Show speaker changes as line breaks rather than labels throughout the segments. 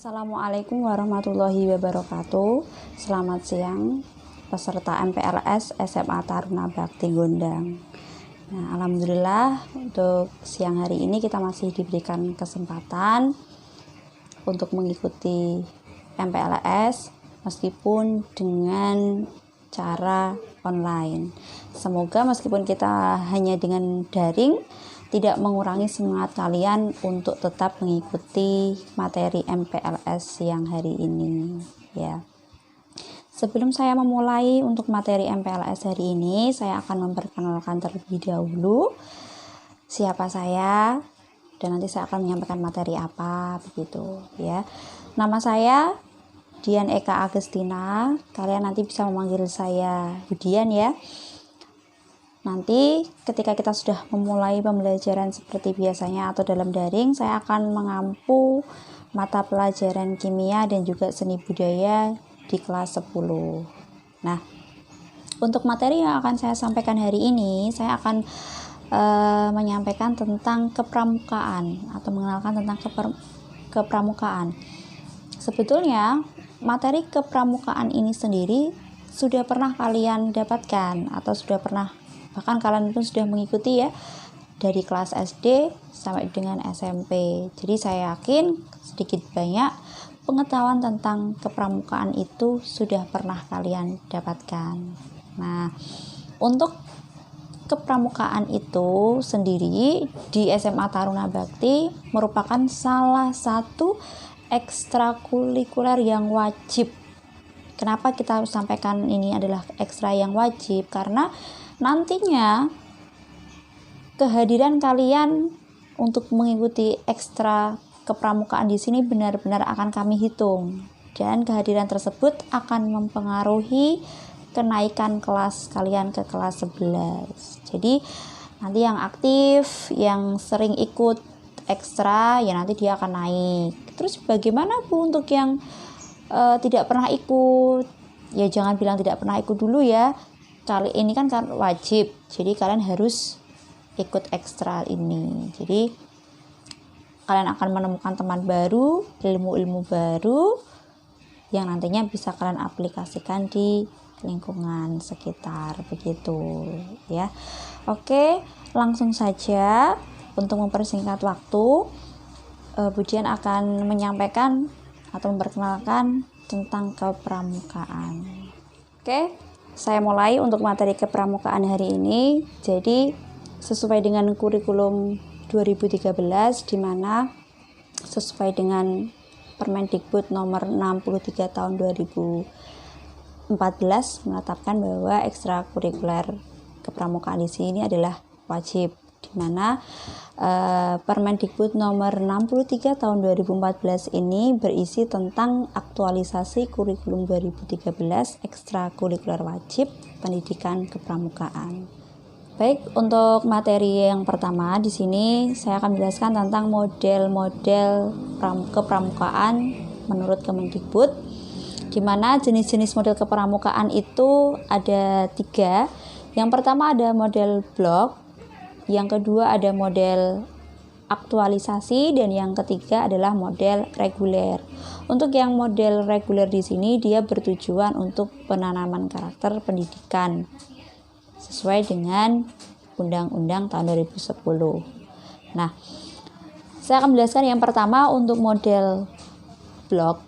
Assalamualaikum warahmatullahi wabarakatuh. Selamat siang peserta MPLS SMA Taruna Bakti Gondang. Nah, alhamdulillah untuk siang hari ini kita masih diberikan kesempatan untuk mengikuti MPLS meskipun dengan cara online. Semoga meskipun kita hanya dengan daring tidak mengurangi semangat kalian untuk tetap mengikuti materi MPLS siang hari ini ya. Sebelum saya memulai untuk materi MPLS hari ini, saya akan memperkenalkan terlebih dahulu siapa saya dan nanti saya akan menyampaikan materi apa begitu ya. Nama saya Dian Eka Agustina. Kalian nanti bisa memanggil saya Budian ya. Nanti ketika kita sudah memulai pembelajaran seperti biasanya atau dalam daring, saya akan mengampu mata pelajaran kimia dan juga seni budaya di kelas 10. Nah, untuk materi yang akan saya sampaikan hari ini, saya akan menyampaikan tentang kepramukaan atau mengenalkan tentang kepramukaan. Sebetulnya materi kepramukaan ini sendiri sudah pernah kalian dapatkan atau sudah pernah, bahkan kalian pun sudah mengikuti ya dari kelas SD sampai dengan SMP. Jadi saya yakin sedikit banyak pengetahuan tentang kepramukaan itu sudah pernah kalian dapatkan. Nah, untuk kepramukaan itu sendiri di SMA Taruna Bakti merupakan salah satu ekstrakurikuler yang wajib. Kenapa kita sampaikan ini adalah ekstra yang wajib? Karena nantinya kehadiran kalian untuk mengikuti ekstra kepramukaan di sini benar-benar akan kami hitung, dan kehadiran tersebut akan mempengaruhi kenaikan kelas kalian ke kelas 11. Jadi nanti yang aktif, yang sering ikut ekstra ya nanti dia akan naik. Terus bagaimana Bu untuk yang tidak pernah ikut? Ya jangan bilang tidak pernah ikut dulu ya. Kali ini kan wajib, jadi kalian harus ikut ekstra ini. Jadi kalian akan menemukan teman baru, ilmu-ilmu baru yang nantinya bisa kalian aplikasikan di lingkungan sekitar begitu ya. Oke, langsung saja untuk mempersingkat waktu, Budian akan menyampaikan atau memperkenalkan tentang kepramukaan. Oke, saya mulai untuk materi kepramukaan hari ini. Jadi sesuai dengan kurikulum 2013 di mana sesuai dengan Permendikbud nomor 63 tahun 2014 menetapkan bahwa ekstrakurikuler kepramukaan di sini adalah wajib, di mana Permendikbud nomor 63 tahun 2014 ini berisi tentang aktualisasi kurikulum 2013 ekstrakurikuler wajib pendidikan kepramukaan. Baik, untuk materi yang pertama di sini saya akan menjelaskan tentang model-model kepramukaan menurut Kemendikbud, di mana jenis-jenis model kepramukaan itu ada 3. Yang pertama ada model blok, yang kedua ada model aktualisasi, dan yang ketiga adalah model reguler. Untuk yang model reguler di sini dia bertujuan untuk penanaman karakter pendidikan sesuai dengan Undang-Undang tahun 2010. Nah, saya akan menjelaskan yang pertama untuk model blok.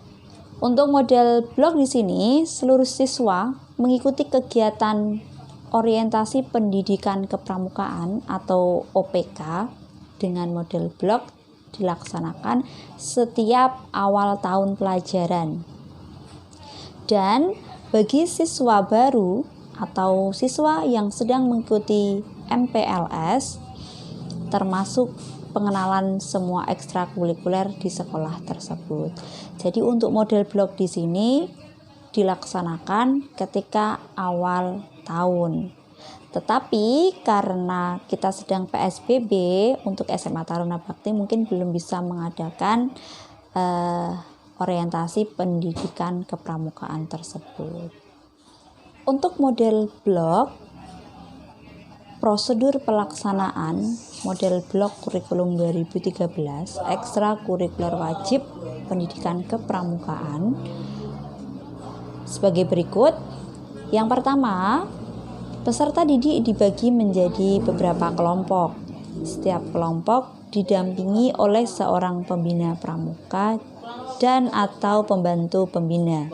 Untuk model blok di sini seluruh siswa mengikuti kegiatan orientasi pendidikan kepramukaan atau OPK dengan model blok dilaksanakan setiap awal tahun pelajaran. Dan bagi siswa baru atau siswa yang sedang mengikuti MPLS termasuk pengenalan semua ekstrakurikuler di sekolah tersebut. Jadi untuk model blok di sini dilaksanakan ketika awal tahun. Tetapi karena kita sedang PSBB untuk SMA Taruna Bakti mungkin belum bisa mengadakan orientasi pendidikan kepramukaan tersebut. Untuk model blok prosedur pelaksanaan model blok kurikulum 2013 ekstrakurikuler wajib pendidikan kepramukaan sebagai berikut. Yang pertama, peserta didik dibagi menjadi beberapa kelompok. Setiap kelompok didampingi oleh seorang pembina pramuka dan atau pembantu pembina.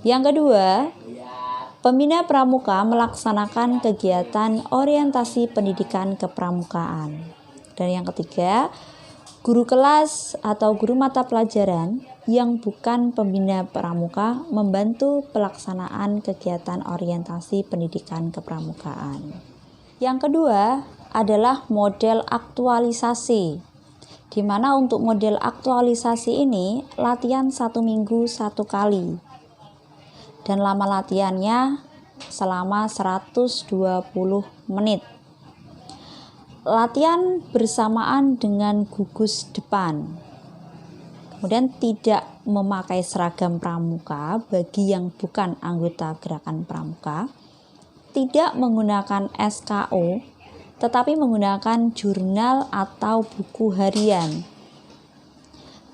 Yang kedua, pembina pramuka melaksanakan kegiatan orientasi pendidikan kepramukaan. Dan yang ketiga, guru kelas atau guru mata pelajaran yang bukan pembina pramuka membantu pelaksanaan kegiatan orientasi pendidikan kepramukaan. Yang kedua adalah model aktualisasi, di mana untuk model aktualisasi ini latihan 1 minggu 1 kali. Dan lama latihannya selama 120 menit. Latihan bersamaan dengan gugus depan. Kemudian tidak memakai seragam pramuka bagi yang bukan anggota gerakan pramuka. Tidak menggunakan SKO, tetapi menggunakan jurnal atau buku harian.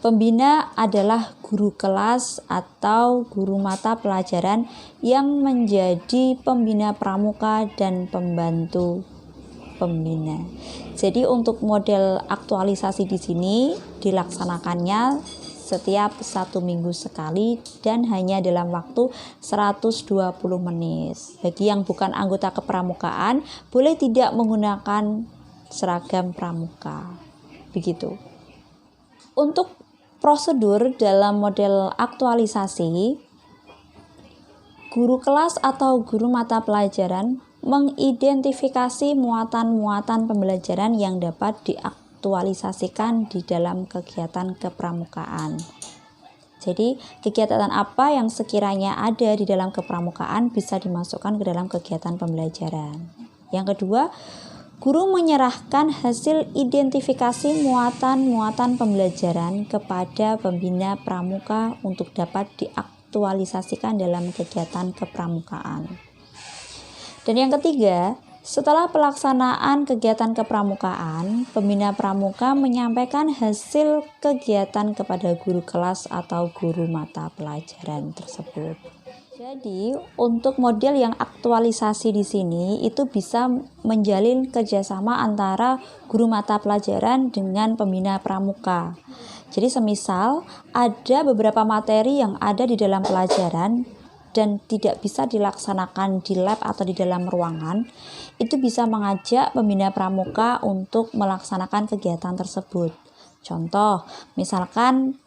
Pembina adalah guru kelas atau guru mata pelajaran yang menjadi pembina pramuka dan pembantu pembina. Jadi untuk model aktualisasi di sini dilaksanakannya setiap 1 minggu sekali dan hanya dalam waktu 120 menit. Bagi yang bukan anggota kepramukaan boleh tidak menggunakan seragam pramuka. Begitu. Untuk prosedur dalam model aktualisasi, guru kelas atau guru mata pelajaran mengidentifikasi muatan-muatan pembelajaran yang dapat diaktualisasikan di dalam kegiatan kepramukaan. Jadi, kegiatan apa yang sekiranya ada di dalam kepramukaan bisa dimasukkan ke dalam kegiatan pembelajaran. Yang kedua, guru menyerahkan hasil identifikasi muatan-muatan pembelajaran kepada pembina pramuka untuk dapat diaktualisasikan dalam kegiatan kepramukaan. Dan yang ketiga, setelah pelaksanaan kegiatan kepramukaan, pembina pramuka menyampaikan hasil kegiatan kepada guru kelas atau guru mata pelajaran tersebut. Jadi, untuk model yang aktualisasi di sini itu bisa menjalin kerjasama antara guru mata pelajaran dengan pembina pramuka. Jadi, semisal ada beberapa materi yang ada di dalam pelajaran dan tidak bisa dilaksanakan di lab atau di dalam ruangan, itu bisa mengajak pembina pramuka untuk melaksanakan kegiatan tersebut. Contoh, misalkan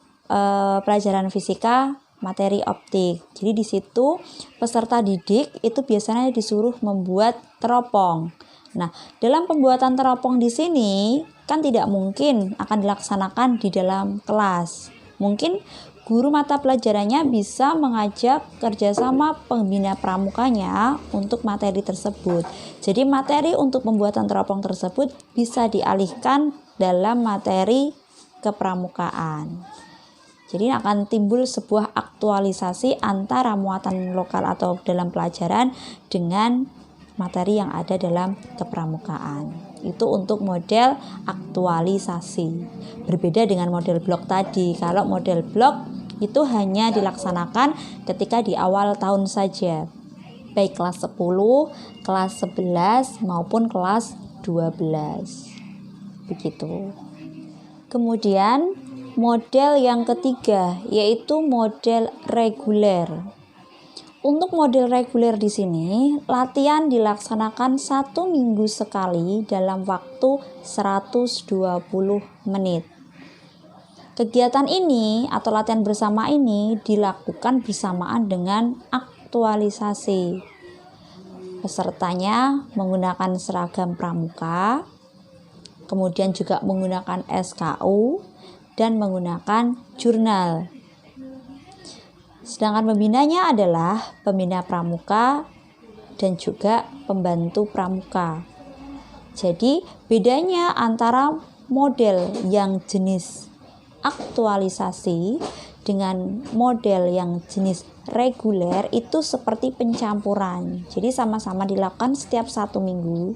pelajaran fisika materi optik. Jadi di situ peserta didik itu biasanya disuruh membuat teropong. Nah, dalam pembuatan teropong di sini kan tidak mungkin akan dilaksanakan di dalam kelas. Mungkin guru mata pelajarannya bisa mengajak kerjasama pembina pramukanya untuk materi tersebut. Jadi materi untuk pembuatan teropong tersebut bisa dialihkan dalam materi kepramukaan. Jadi akan timbul sebuah aktualisasi antara muatan lokal atau dalam pelajaran dengan materi yang ada dalam kepramukaan. Itu untuk model aktualisasi. Berbeda dengan model blok tadi. Kalau model blok itu hanya dilaksanakan ketika di awal tahun saja. Baik kelas 10, kelas 11 maupun kelas 12. Begitu. Kemudian model yang ketiga yaitu model reguler. Untuk model reguler di sini, latihan dilaksanakan 1 minggu sekali dalam waktu 120 menit. Kegiatan ini atau latihan bersama ini dilakukan bersamaan dengan aktualisasi. Pesertanya menggunakan seragam pramuka, kemudian juga menggunakan SKU, dan menggunakan jurnal. Sedangkan pembinanya adalah pembina pramuka dan juga pembantu pramuka. Jadi bedanya antara model yang jenis aktualisasi dengan model yang jenis reguler itu seperti pencampuran. Jadi sama-sama dilakukan setiap 1 minggu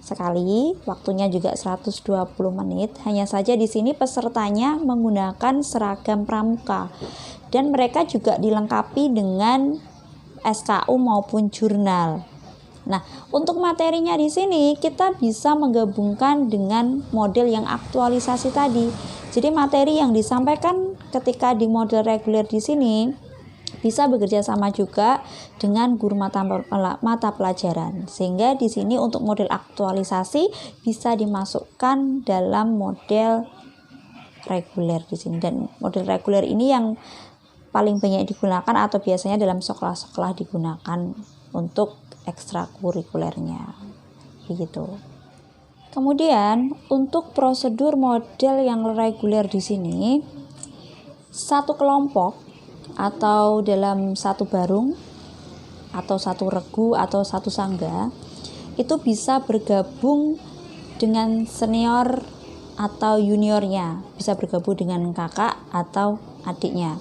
sekali, waktunya juga 120 menit. Hanya saja di sini pesertanya menggunakan seragam pramuka dan mereka juga dilengkapi dengan SKU maupun jurnal. Nah, untuk materinya di sini kita bisa menggabungkan dengan model yang aktualisasi tadi. Jadi materi yang disampaikan ketika di model reguler di sini bisa bekerja sama juga dengan guru mata pelajaran. Sehingga di sini untuk model aktualisasi bisa dimasukkan dalam model reguler di sini, dan model reguler ini yang paling banyak digunakan atau biasanya dalam sekolah-sekolah digunakan untuk ekstrakurikulernya. Begitu. Kemudian untuk prosedur model yang reguler di sini, satu kelompok atau dalam satu barung atau satu regu atau satu sangga itu bisa bergabung dengan senior atau juniornya, bisa bergabung dengan kakak atau adiknya.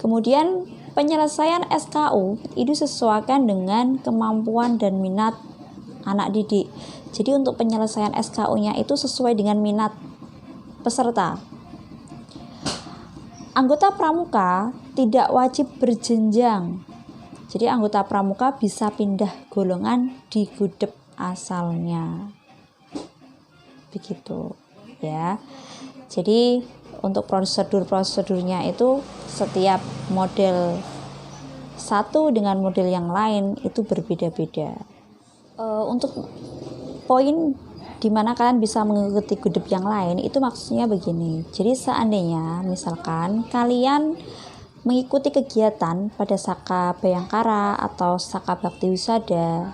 Kemudian penyelesaian SKU itu disesuaikan dengan kemampuan dan minat anak didik. Jadi untuk penyelesaian SKU-nya itu sesuai dengan minat peserta. Anggota pramuka tidak wajib berjenjang. Jadi anggota pramuka bisa pindah golongan di gudep asalnya. Begitu ya. Jadi untuk prosedurnya itu setiap model satu dengan model yang lain itu berbeda-beda. Untuk poin di mana kalian bisa mengikuti gudep yang lain itu maksudnya begini. Jadi seandainya misalkan kalian mengikuti kegiatan pada Saka Bayangkara atau Saka Bakti Wisada.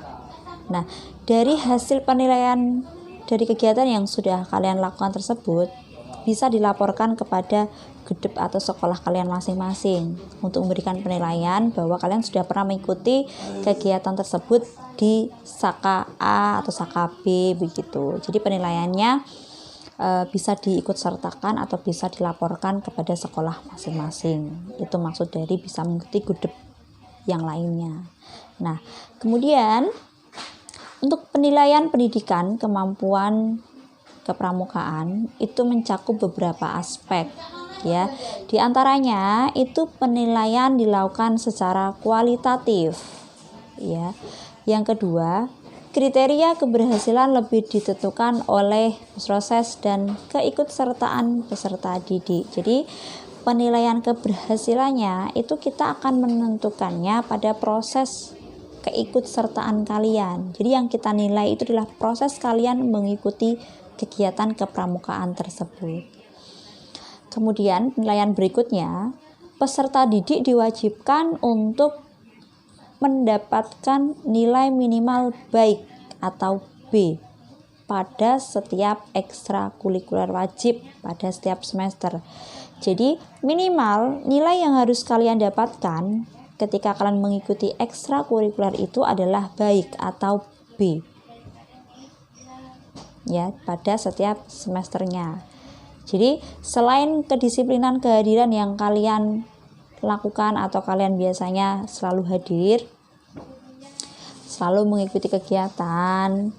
Nah, dari hasil penilaian dari kegiatan yang sudah kalian lakukan tersebut bisa dilaporkan kepada gudep atau sekolah kalian masing-masing untuk memberikan penilaian bahwa kalian sudah pernah mengikuti kegiatan tersebut di Saka A atau Saka B begitu. Jadi penilaiannya bisa diikut sertakan atau bisa dilaporkan kepada sekolah masing-masing. Itu maksud dari bisa mengikuti gudep yang lainnya. Nah, kemudian untuk penilaian pendidikan kemampuan kepramukaan itu mencakup beberapa aspek ya. Di antaranya itu penilaian dilakukan secara kualitatif ya. Yang kedua, kriteria keberhasilan lebih ditentukan oleh proses dan keikutsertaan peserta didik. Jadi penilaian keberhasilannya itu kita akan menentukannya pada proses keikutsertaan kalian. Jadi yang kita nilai itu adalah proses kalian mengikuti kegiatan kepramukaan tersebut. Kemudian penilaian berikutnya, peserta didik diwajibkan untuk mendapatkan nilai minimal baik atau B pada setiap ekstrakurikuler wajib pada setiap semester. Jadi minimal nilai yang harus kalian dapatkan ketika kalian mengikuti ekstrakurikuler itu adalah baik atau B ya pada setiap semesternya. Jadi selain kedisiplinan kehadiran yang kalian lakukan atau kalian biasanya selalu hadir, selalu mengikuti kegiatan,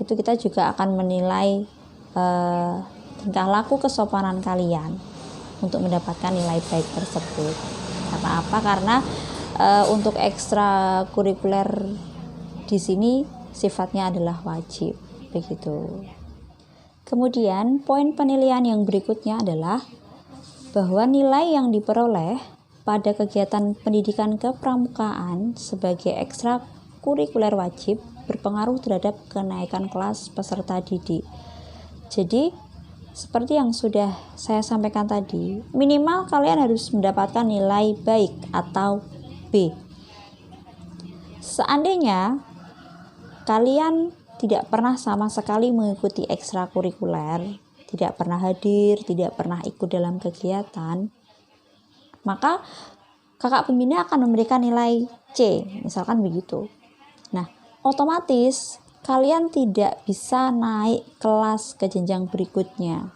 itu kita juga akan menilai tingkah laku kesopanan kalian untuk mendapatkan nilai baik tersebut. Karena apa? Karena untuk ekstrakurikuler di sini sifatnya adalah wajib. Begitu. Kemudian poin penilaian yang berikutnya adalah bahwa nilai yang diperoleh pada kegiatan pendidikan kepramukaan sebagai ekstrakurikuler wajib berpengaruh terhadap kenaikan kelas peserta didik. Jadi seperti yang sudah saya sampaikan tadi, minimal kalian harus mendapatkan nilai baik atau B. Seandainya kalian tidak pernah sama sekali mengikuti ekstrakurikuler, tidak pernah hadir, tidak pernah ikut dalam kegiatan, maka kakak pembina akan memberikan nilai C, misalkan begitu. Nah, otomatis kalian tidak bisa naik kelas ke jenjang berikutnya.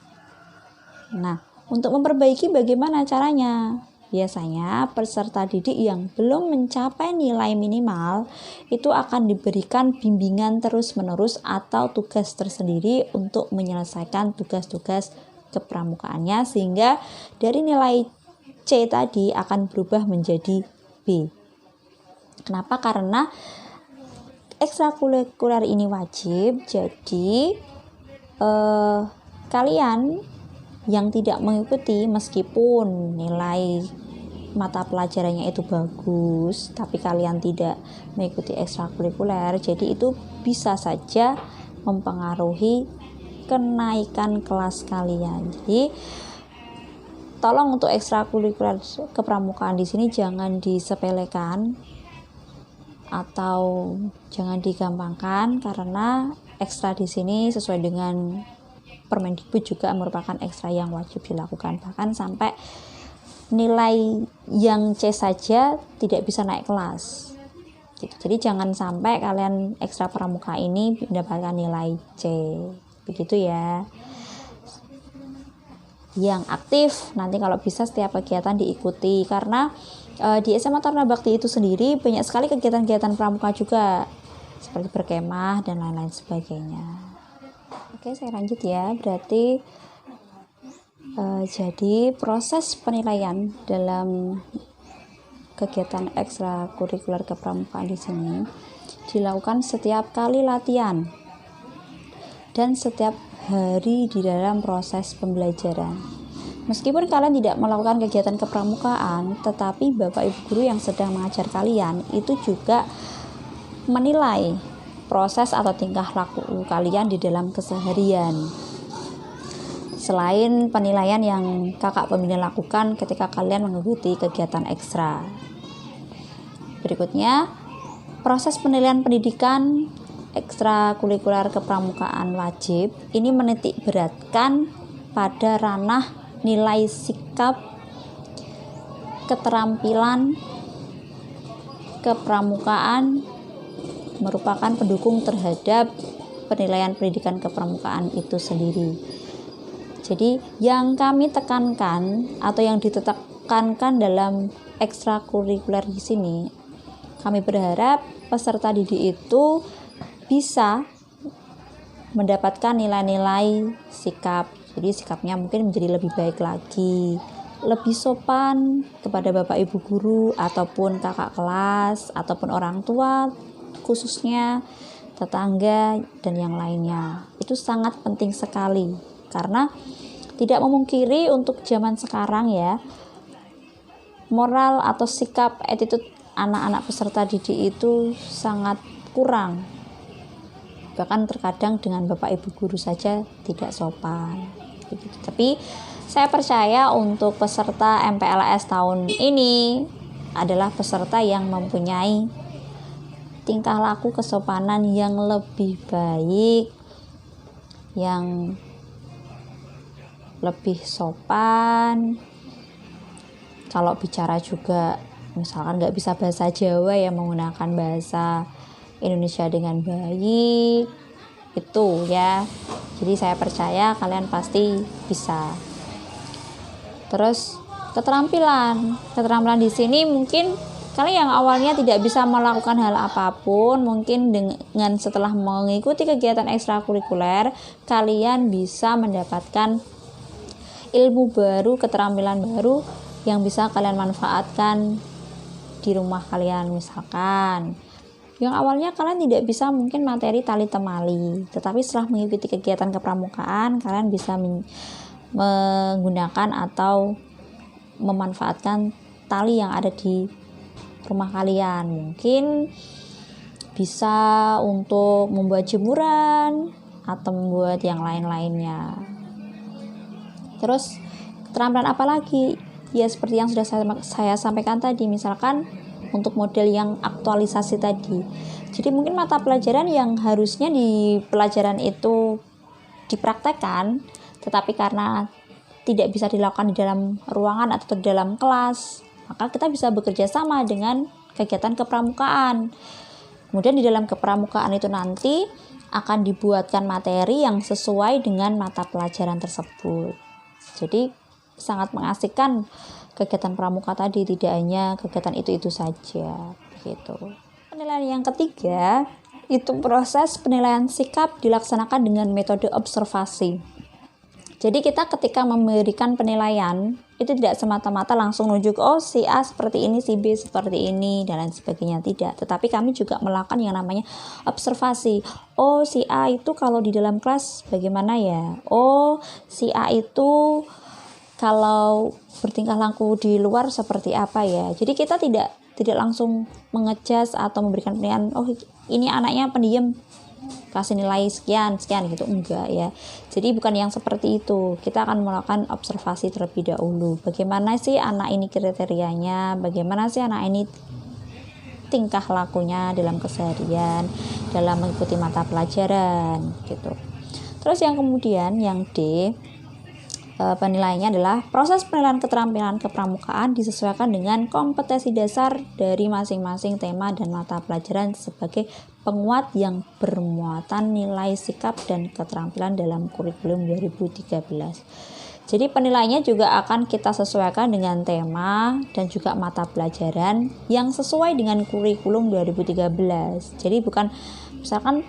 Nah, untuk memperbaiki bagaimana caranya? Biasanya peserta didik yang belum mencapai nilai minimal itu akan diberikan bimbingan terus-menerus atau tugas tersendiri untuk menyelesaikan tugas-tugas kepramukaannya, sehingga dari nilai C tadi akan berubah menjadi B. Kenapa? Karena ekstrakurikuler ini wajib, jadi kalian yang tidak mengikuti meskipun nilai mata pelajarannya itu bagus tapi kalian tidak mengikuti ekstrakurikuler, jadi itu bisa saja mempengaruhi kenaikan kelas kalian. Jadi tolong untuk ekstrakurikuler kepramukaan di sini jangan disepelekan atau jangan digampangkan, karena ekstra di sini sesuai dengan Permendikbud juga merupakan ekstra yang wajib dilakukan, bahkan sampai nilai yang C saja tidak bisa naik kelas gitu. Jadi jangan sampai kalian ekstra pramuka ini mendapatkan nilai C, begitu ya. Yang aktif nanti kalau bisa setiap kegiatan diikuti, karena di SMA Taruna Bakti itu sendiri banyak sekali kegiatan-kegiatan pramuka juga seperti berkemah dan lain-lain sebagainya. Oke, saya lanjut ya. Berarti jadi proses penilaian dalam kegiatan ekstrakurikuler kepramukaan di sini dilakukan setiap kali latihan dan setiap hari di dalam proses pembelajaran. Meskipun kalian tidak melakukan kegiatan kepramukaan, tetapi Bapak Ibu guru yang sedang mengajar kalian itu juga menilai proses atau tingkah laku kalian di dalam keseharian. Selain penilaian yang kakak pembina lakukan ketika kalian mengikuti kegiatan ekstra. Berikutnya, proses penilaian pendidikan ekstrakurikuler kepramukaan wajib ini menitik beratkan pada ranah nilai sikap, keterampilan, kepramukaan merupakan pendukung terhadap penilaian pendidikan kepramukaan itu sendiri. Jadi yang kami tekankan atau yang ditekankan dalam ekstrakurikuler di sini, kami berharap peserta didik itu bisa mendapatkan nilai-nilai sikap. Jadi sikapnya mungkin menjadi lebih baik lagi, lebih sopan kepada Bapak Ibu guru ataupun kakak kelas ataupun orang tua, khususnya tetangga dan yang lainnya. Itu sangat penting sekali, karena tidak memungkiri untuk zaman sekarang ya, moral atau sikap attitude anak-anak peserta didik itu sangat kurang, bahkan terkadang dengan Bapak Ibu guru saja tidak sopan begitu. Tapi saya percaya untuk peserta MPLS tahun ini adalah peserta yang mempunyai tingkah laku kesopanan yang lebih baik, yang lebih sopan. Kalau bicara juga misalkan nggak bisa bahasa Jawa ya, menggunakan bahasa Indonesia dengan baik itu ya. Jadi saya percaya kalian pasti bisa. Terus keterampilan di sini mungkin kalian yang awalnya tidak bisa melakukan hal apapun, mungkin dengan setelah mengikuti kegiatan ekstrakurikuler, kalian bisa mendapatkan ilmu baru, keterampilan baru yang bisa kalian manfaatkan di rumah kalian. Misalkan yang awalnya kalian tidak bisa mungkin materi tali temali, tetapi setelah mengikuti kegiatan kepramukaan, kalian bisa menggunakan atau memanfaatkan tali yang ada di rumah kalian. Mungkin bisa untuk membuat jemuran atau membuat yang lain-lainnya. Terus keterampilan apa lagi? Ya seperti yang sudah saya sampaikan tadi, misalkan untuk model yang aktualisasi tadi. Jadi mungkin mata pelajaran yang harusnya di pelajaran itu dipraktekkan, tetapi karena tidak bisa dilakukan di dalam ruangan atau di dalam kelas, maka kita bisa bekerja sama dengan kegiatan kepramukaan. Kemudian di dalam kepramukaan itu nanti akan dibuatkan materi yang sesuai dengan mata pelajaran tersebut. Jadi sangat mengasihkan kegiatan pramuka tadi, tidak hanya kegiatan itu saja begitu. Penilaian yang ketiga itu proses penilaian sikap dilaksanakan dengan metode observasi. Jadi kita ketika memberikan penilaian itu tidak semata-mata langsung nunjuk si A seperti ini, si B seperti ini dan lain sebagainya, tidak. Tetapi kami juga melakukan yang namanya observasi. Si A itu kalau di dalam kelas bagaimana ya? Si A itu kalau bertingkah laku di luar seperti apa ya? Jadi kita tidak langsung mengejas atau memberikan penilaian, ini anaknya pendiam, kasih nilai sekian gitu, enggak ya. Jadi bukan yang seperti itu. Kita akan melakukan observasi terlebih dahulu. Bagaimana sih anak ini kriterianya, bagaimana sih anak ini tingkah lakunya dalam keseharian, dalam mengikuti mata pelajaran gitu. Terus yang kemudian yang D, penilaiannya adalah proses penilaian keterampilan kepramukaan disesuaikan dengan kompetensi dasar dari masing-masing tema dan mata pelajaran sebagai penguat yang bermuatan nilai sikap dan keterampilan dalam kurikulum 2013. Jadi penilaiannya juga akan kita sesuaikan dengan tema dan juga mata pelajaran yang sesuai dengan kurikulum 2013. Jadi bukan misalkan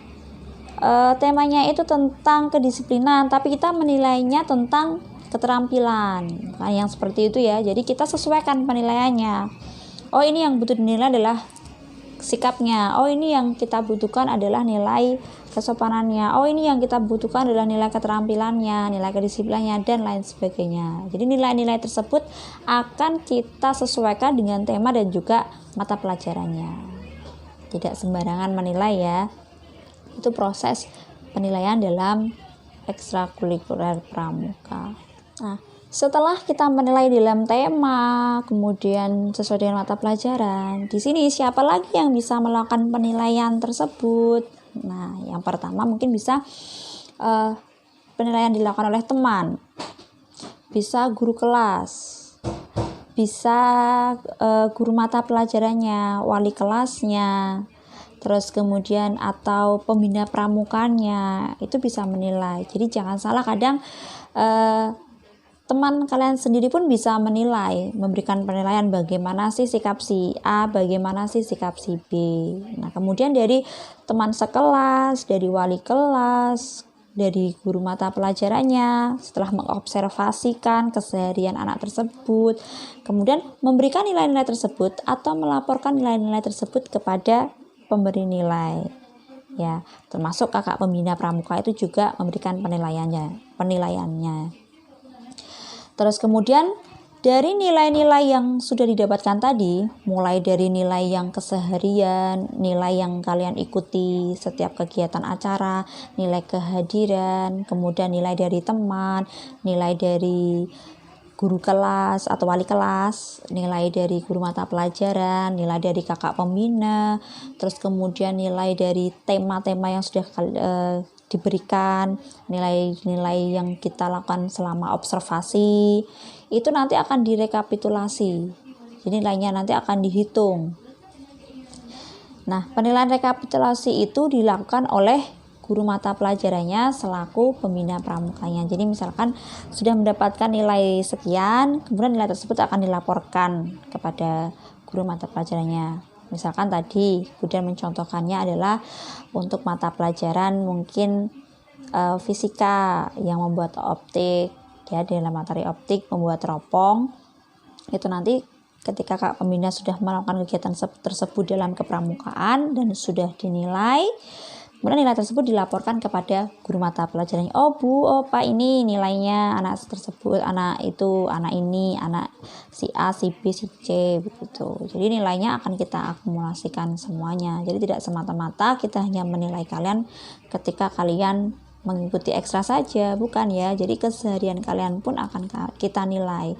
temanya itu tentang kedisiplinan, tapi kita menilainya tentang keterampilan. Nah, yang seperti itu ya. Jadi kita sesuaikan penilaiannya. Ini yang butuh dinilai adalah sikapnya. Ini yang kita butuhkan adalah nilai kesopanannya. Ini yang kita butuhkan adalah nilai keterampilannya, nilai kedisiplinannya dan lain sebagainya. Jadi nilai-nilai tersebut akan kita sesuaikan dengan tema dan juga mata pelajarannya. Tidak sembarangan menilai ya. Itu proses penilaian dalam ekstrakurikuler pramuka. Nah, setelah kita menilai dalam tema, kemudian sesuai dengan mata pelajaran, di sini siapa lagi yang bisa melakukan penilaian tersebut? Nah, yang pertama mungkin bisa penilaian dilakukan oleh teman, bisa guru kelas, bisa guru mata pelajarannya, wali kelasnya, terus kemudian atau pembina pramukanya, itu bisa menilai. Jadi jangan salah, kadang teman kalian sendiri pun bisa menilai, memberikan penilaian bagaimana sih sikap si A, bagaimana sih sikap si B. Nah, kemudian dari teman sekelas, dari wali kelas, dari guru mata pelajarannya, setelah mengobservasikan keseharian anak tersebut, kemudian memberikan nilai-nilai tersebut atau melaporkan nilai-nilai tersebut kepada pemberi nilai. Ya, termasuk kakak pembina pramuka itu juga memberikan penilaiannya. Terus kemudian dari nilai-nilai yang sudah didapatkan tadi, mulai dari nilai yang keseharian, nilai yang kalian ikuti setiap kegiatan acara, nilai kehadiran, kemudian nilai dari teman, nilai dari guru kelas atau wali kelas, nilai dari guru mata pelajaran, nilai dari kakak pembina, terus kemudian nilai dari tema-tema yang sudah diberikan, nilai-nilai yang kita lakukan selama observasi, itu nanti akan direkapitulasi. Jadi nilainya nanti akan dihitung. Nah, penilaian rekapitulasi itu dilakukan oleh guru mata pelajarannya selaku pembina pramukanya. Jadi misalkan sudah mendapatkan nilai sekian, kemudian nilai tersebut akan dilaporkan kepada guru mata pelajarannya. Misalkan tadi kemudian mencontohkannya adalah untuk mata pelajaran mungkin fisika yang membuat optik, ya, dalam materi optik membuat teropong. Itu nanti ketika Kak Pembina sudah melakukan kegiatan tersebut dalam kepramukaan dan sudah dinilai, kemudian nilai tersebut dilaporkan kepada guru mata pelajarannya. Pak, ini nilainya anak tersebut, anak ini, anak si A, si B, si C, begitu. Jadi nilainya akan kita akumulasikan semuanya. Jadi tidak semata-mata kita hanya menilai kalian ketika kalian mengikuti ekstra saja, bukan ya. Jadi keseharian kalian pun akan kita nilai.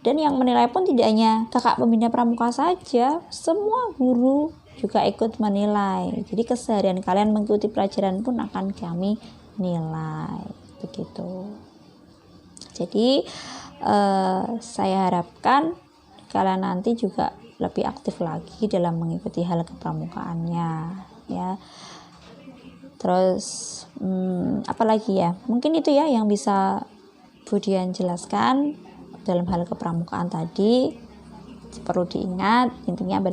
Dan yang menilai pun tidak hanya kakak pembina pramuka saja, semua guru juga ikut menilai. Jadi keseharian kalian mengikuti pelajaran pun akan kami nilai, begitu. Jadi saya harapkan kalian nanti juga lebih aktif lagi dalam mengikuti hal kepramukaannya, ya. Terus apalagi ya, mungkin itu ya yang bisa Bu Dian jelaskan dalam hal kepramukaan tadi perlu diingat, intinya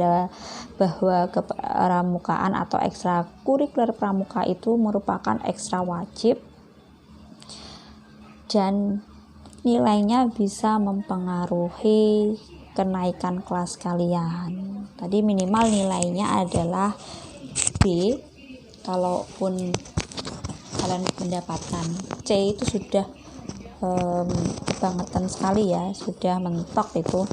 bahwa kepramukaan atau ekstrakurikuler pramuka itu merupakan ekstra wajib dan nilainya bisa mempengaruhi kenaikan kelas kalian. Tadi minimal nilainya adalah B, kalaupun kalian mendapatkan C itu sudah kebangetan sekali ya, sudah mentok itu.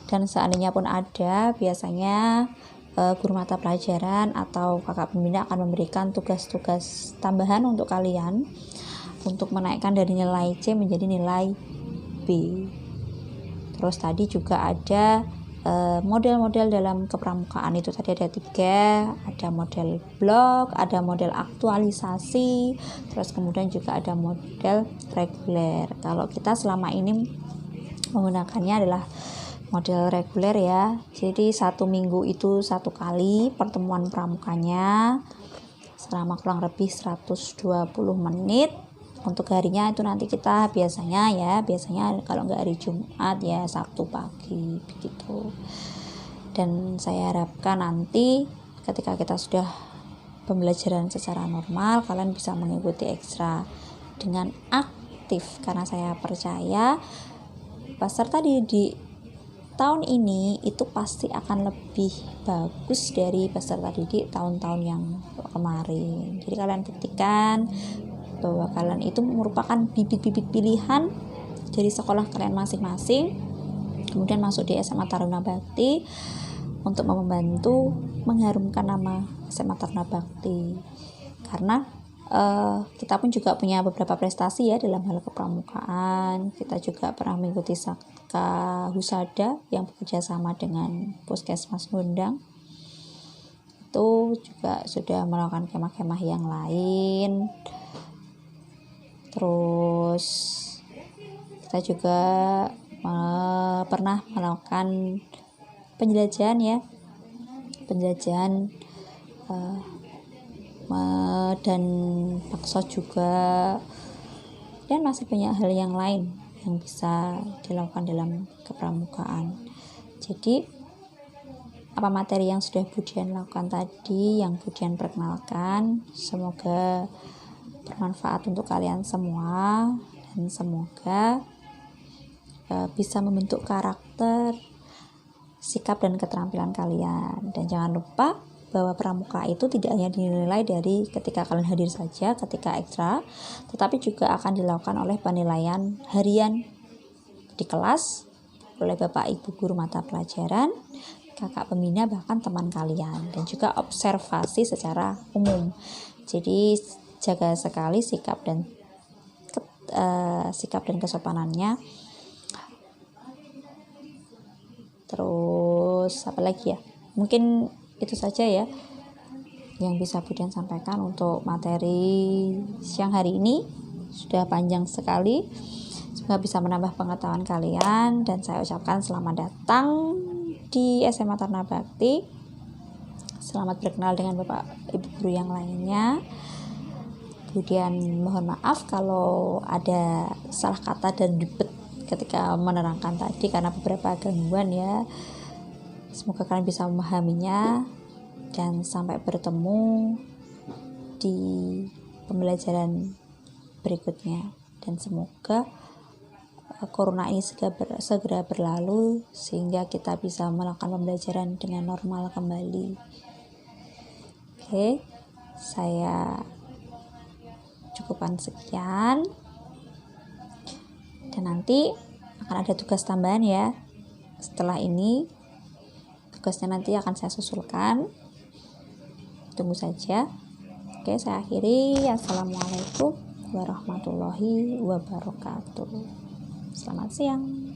Dan seandainya pun ada, biasanya guru mata pelajaran atau kakak pembina akan memberikan tugas-tugas tambahan untuk kalian untuk menaikkan dari nilai C menjadi nilai B. Terus tadi juga ada model-model dalam kepramukaan itu tadi ada 3, ada model blok, ada model aktualisasi, terus kemudian juga ada model reguler. Kalau kita selama ini menggunakannya adalah model reguler ya, jadi 1 minggu itu 1 kali pertemuan pramukanya selama kurang lebih 120 menit. Untuk harinya itu nanti kita biasanya kalau nggak hari Jumat ya Sabtu pagi begitu. Dan saya harapkan nanti ketika kita sudah pembelajaran secara normal, kalian bisa mengikuti ekstra dengan aktif, karena saya percaya peserta didik tahun ini itu pasti akan lebih bagus dari peserta didik tahun-tahun yang kemarin. Jadi kalian buktikan bahwa kalian itu merupakan bibit-bibit pilihan dari sekolah kalian masing-masing, kemudian masuk di SMA Taruna Bakti untuk membantu mengharumkan nama SMA Taruna Bakti. Karena kita pun juga punya beberapa prestasi ya dalam hal kepramukaan. Kita juga pernah mengikuti Saka Husada yang bekerja sama dengan Puskesmas Gondang. Itu juga sudah melakukan kemah-kemah yang lain. Terus kita juga pernah melakukan penjelajahan dan pakso juga, dan masih banyak hal yang lain yang bisa dilakukan dalam kepramukaan. Jadi apa materi yang sudah Budian lakukan tadi, yang Budian perkenalkan, semoga bermanfaat untuk kalian semua, dan semoga bisa membentuk karakter, sikap dan keterampilan kalian. Dan jangan lupa bahwa pramuka itu tidak hanya dinilai dari ketika kalian hadir saja ketika ekstra, tetapi juga akan dilakukan oleh penilaian harian di kelas oleh Bapak Ibu guru mata pelajaran, kakak pembina, bahkan teman kalian, dan juga observasi secara umum. Jadi jaga sekali sikap dan kesopanannya. Terus apa lagi ya, mungkin itu saja ya yang bisa Budian sampaikan untuk materi siang hari ini. Sudah panjang sekali, semoga bisa menambah pengetahuan kalian, dan saya ucapkan selamat datang di SMA Taruna Bakti. Selamat berkenal dengan Bapak Ibu guru yang lainnya. Kemudian mohon maaf kalau ada salah kata dan ribet ketika menerangkan tadi karena beberapa gangguan ya. Semoga kalian bisa memahaminya, dan sampai bertemu di pembelajaran berikutnya, dan semoga corona ini segera berlalu sehingga kita bisa melakukan pembelajaran dengan normal kembali. Oke, saya cukupan sekian, dan nanti akan ada tugas tambahan ya. Setelah ini tugasnya nanti akan saya susulkan, tunggu saja. Oke, saya akhiri. Assalamualaikum warahmatullahi wabarakatuh. Selamat siang.